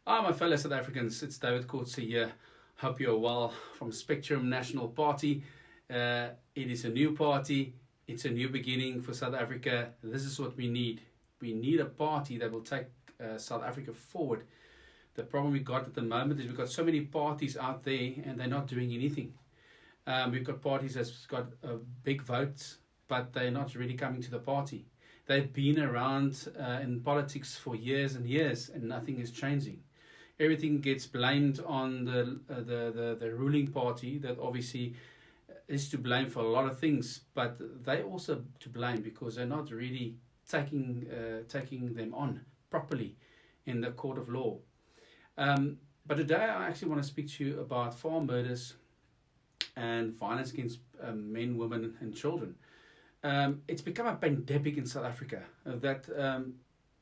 Hi, my fellow South Africans. It's David Coetzee here. Hope you're well from Spectrum National Party. It is a new party. It's a new beginning for South Africa. This is what we need. We need a party that will take South Africa forward. The problem we got at the moment is we've got so many parties out there and they're not doing anything. We've got parties that's got big votes, but they're not really coming to the party. They've been around in politics for years and years, and nothing is changing. Everything gets blamed on the ruling party, that obviously is to blame for a lot of things, but they also to blame because they're not really taking them on properly in the court of law. But today I actually want to speak to you about farm murders and violence against men, women, and children. It's become a pandemic in South Africa that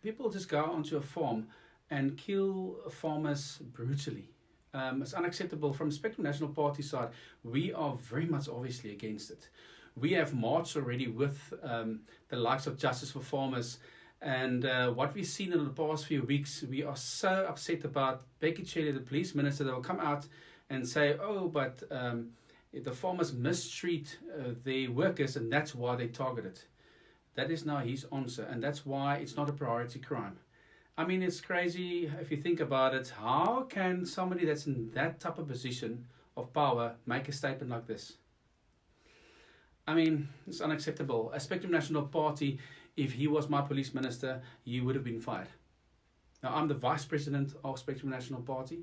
people just go onto a farm and kill farmers brutally. It's unacceptable. From Spectrum National Party side, we are very much obviously against it. We have marched already with the likes of Justice for Farmers, and what we've seen in the past few weeks, we are so upset about Becky Cele, the police minister, that will come out and say, oh, but the farmers mistreat their workers and that's why they targeted. That is now his answer, and that's why it's not a priority crime. I mean, it's crazy if you think about it. How can somebody that's in that type of position of power make a statement like this? I mean, it's unacceptable. A Spectrum National Party, if he was my police minister, he would have been fired. Now, I'm the vice president of Spectrum National Party.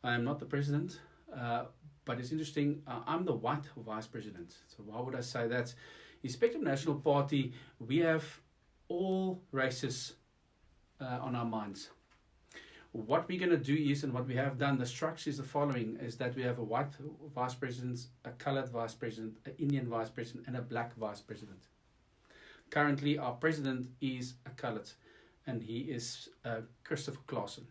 I am not the president, but it's interesting. I'm the white vice president. So why would I say that? In Spectrum National Party, we have all races on our minds. What we're going to do is, and what we have done, the structure is the following, is that we have a white vice president, a colored vice president, an Indian vice president, and a black vice president. Currently, our president is a colored, and he is Christopher Claassen.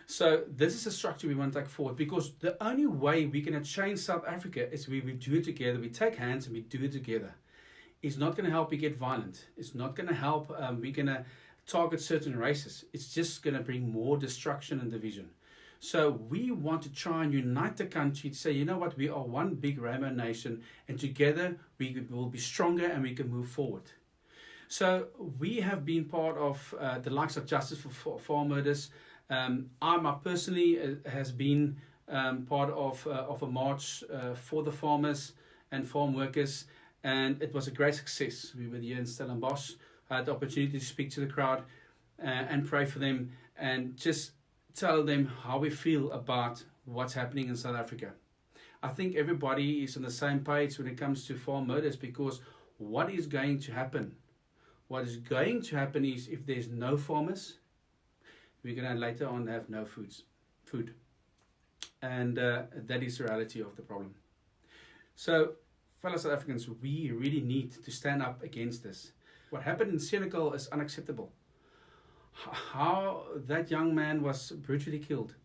So this is a structure we want to take forward, because the only way we can change South Africa is we do it together. We take hands and we do it together. It's not going to help you get violent. It's not going to help. We're going to target certain races. It's just going to bring more destruction and division. So we want to try and unite the country to say, you know what, we are one big rainbow nation, and together we will be stronger and we can move forward. So we have been part of the likes of Justice for Farm Murders. I personally has been part of a march for the farmers and farm workers, and it was a great success. We were here in Stellenbosch. I had the opportunity to speak to the crowd and pray for them and just tell them how we feel about what's happening in South Africa. I think everybody is on the same page when it comes to farm murders, because what is going to happen? What is going to happen is, if there's no farmers, we're going to later on have no food. And that is the reality of the problem. So, fellow South Africans, we really need to stand up against this. What happened in Senegal is unacceptable. How that young man was brutally killed.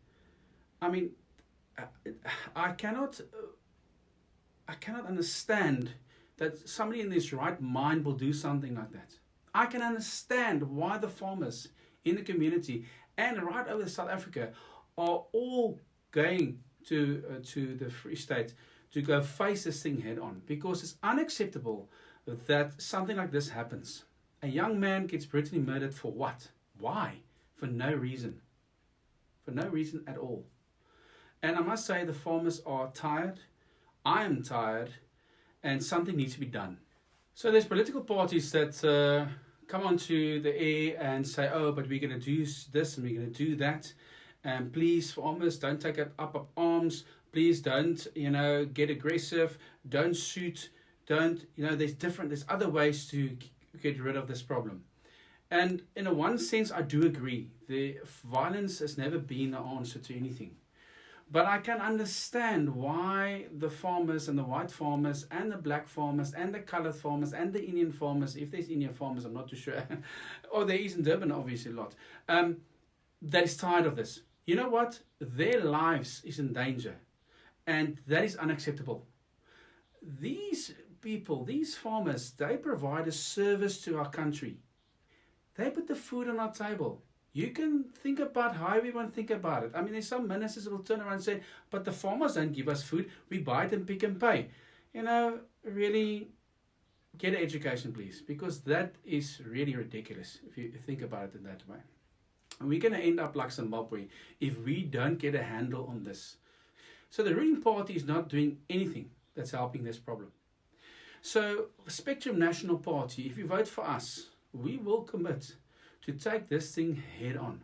I mean, I cannot understand that somebody in his right mind will do something like that. I can understand why the farmers in the community and right over South Africa are all going to the Free State to go face this thing head on, because it's unacceptable that something like this happens. A young man gets brutally murdered for what? Why? For no reason. For no reason at all. And I must say, the farmers are tired. I am tired, and something needs to be done. So there's political parties that come onto the air and say, oh, but we're going to do this and we're going to do that. And please, farmers, don't take up arms. Please don't, get aggressive. Don't shoot. Don't, there's other ways to get rid of this problem. And in a one sense, I do agree. The violence has never been the answer to anything. But I can understand why the farmers and the white farmers and the black farmers and the colored farmers and the Indian farmers, if there's Indian farmers, I'm not too sure, or there is in Durban, obviously a lot, that is tired of this. You know what? Their lives is in danger. And that is unacceptable. These people, these farmers, they provide a service to our country. They put the food on our table. You can think about however you want to think about it. I mean, there's some ministers will turn around and say, but the farmers don't give us food. We buy it and Pick n Pay. Really get an education, please, because that is really ridiculous if you think about it in that way. And we're going to end up like Zimbabwe if we don't get a handle on this. So the ruling party is not doing anything that's helping this problem. So Spectrum National Party, if you vote for us, we will commit to take this thing head on.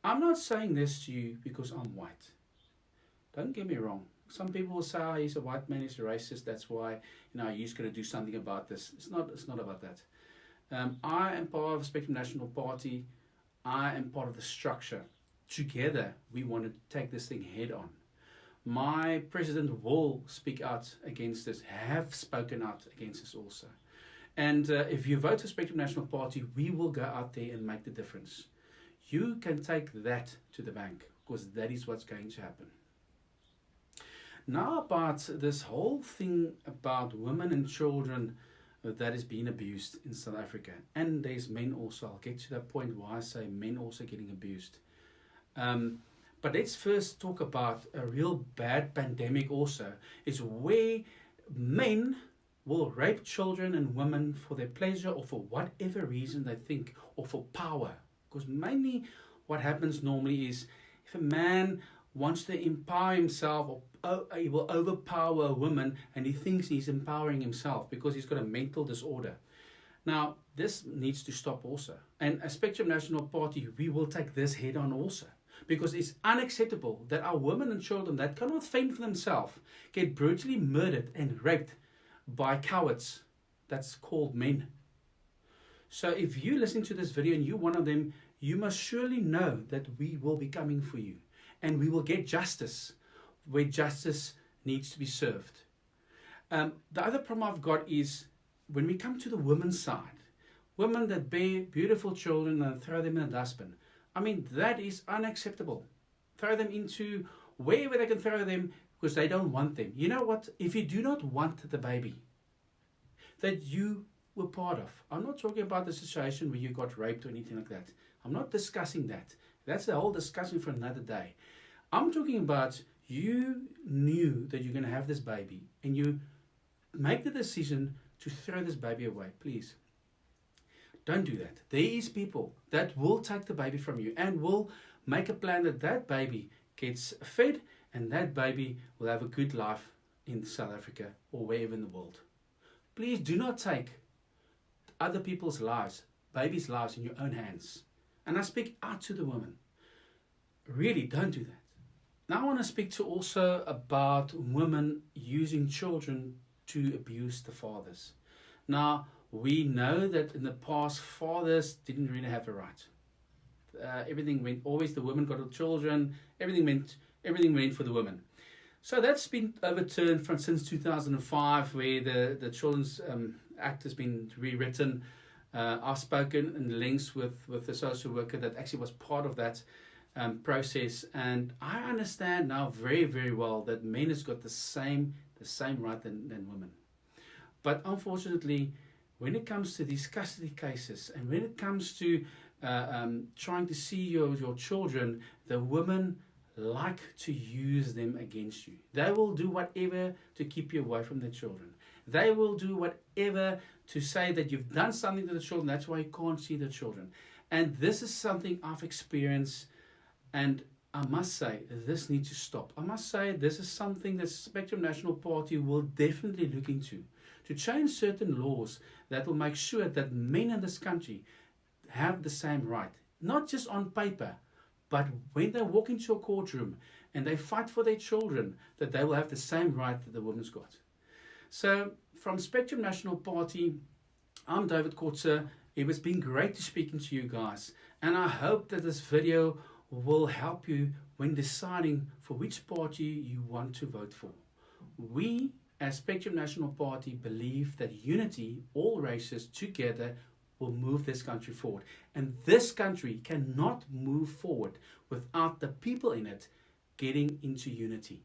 I'm not saying this to you because I'm white. Don't get me wrong. Some people will say, oh, he's a white man, he's a racist, that's why he's going to do something about this. It's not about that. I am part of the Spectrum National Party. I am part of the structure. Together, we want to take this thing head on. My president will speak out against this, have spoken out against this also. And if you vote for Spectrum National Party, we will go out there and make the difference. You can take that to the bank, because that is what's going to happen. Now about this whole thing about women and children that is being abused in South Africa. And there's men also. I'll get to that point why I say men also getting abused. But let's first talk about a real bad pandemic also. It's where men will rape children and women for their pleasure or for whatever reason they think, or for power. Because mainly what happens normally is if a man wants to empower himself, or he will overpower a woman, and he thinks he's empowering himself because he's got a mental disorder. Now, this needs to stop also. And as Spectrum National Party, we will take this head on also. Because it's unacceptable that our women and children that cannot fend for themselves get brutally murdered and raped by cowards that's called men. So if you listen to this video and you're one of them, you must surely know that we will be coming for you. And we will get justice where justice needs to be served. The other problem I've got is when we come to the women's side, women that bear beautiful children and throw them in a dustbin. I mean, that is unacceptable. Throw them into wherever they can throw them because they don't want them. You know what? If you do not want the baby that you were part of, I'm not talking about the situation where you got raped or anything like that. I'm not discussing that. That's a whole discussion for another day. I'm talking about you knew that you're going to have this baby and you make the decision to throw this baby away. Please, don't do that. There is people that will take the baby from you and will make a plan that that baby gets fed and that baby will have a good life in South Africa or wherever in the world. Please do not take other people's lives, babies' lives in your own hands. And I speak out to the women. Really, don't do that. Now I want to speak to also about women using children to abuse the fathers. Now, we know that in the past, fathers didn't really have a right. Everything went, always the women got the children, everything went for the women. So that's been overturned since 2005, where the Children's Act has been rewritten. I've spoken in links with the social worker that actually was part of that process, and I understand now very, very well that men has got the same right than women. But unfortunately, when it comes to these custody cases and when it comes to trying to see your children, the women like to use them against you. They will do whatever to keep you away from their children. They will do whatever to say that you've done something to the children, that's why you can't see the children. And this is something I've experienced, and I must say, this needs to stop. I must say, this is something that Spectrum National Party will definitely look into, to change certain laws that will make sure that men in this country have the same right, not just on paper, but when they walk into a courtroom and they fight for their children, that they will have the same right that the woman's got. So, from Spectrum National Party, I'm David Kotze. It has been great to speaking to you guys, and I hope that this video will help you when deciding for which party you want to vote for. We, as Spectrum National Party, believe that unity, all races together, will move this country forward. And this country cannot move forward without the people in it getting into unity.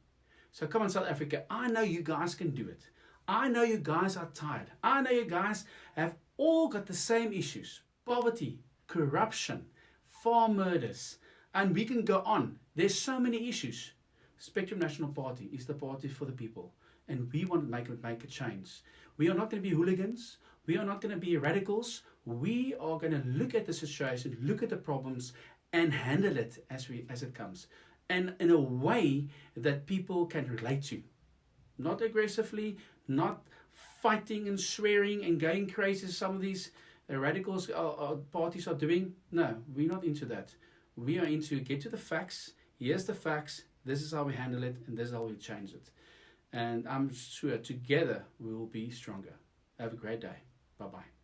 So come on, South Africa, I know you guys can do it. I know you guys are tired. I know you guys have all got the same issues: poverty, corruption, farm murders, and we can go on. There's so many issues. Spectrum National Party is the party for the people, and we want to make a change. We are not going to be hooligans. We are not going to be radicals. We are going to look at the situation, look at the problems, and handle it as it comes, and in a way that people can relate to. Not aggressively, not fighting and swearing and going crazy as some of these radicals parties are doing. No, we're not into that. We are into get to the facts. Here's the facts. This is how we handle it, and this is how we change it. And I'm sure together we will be stronger. Have a great day. Bye-bye.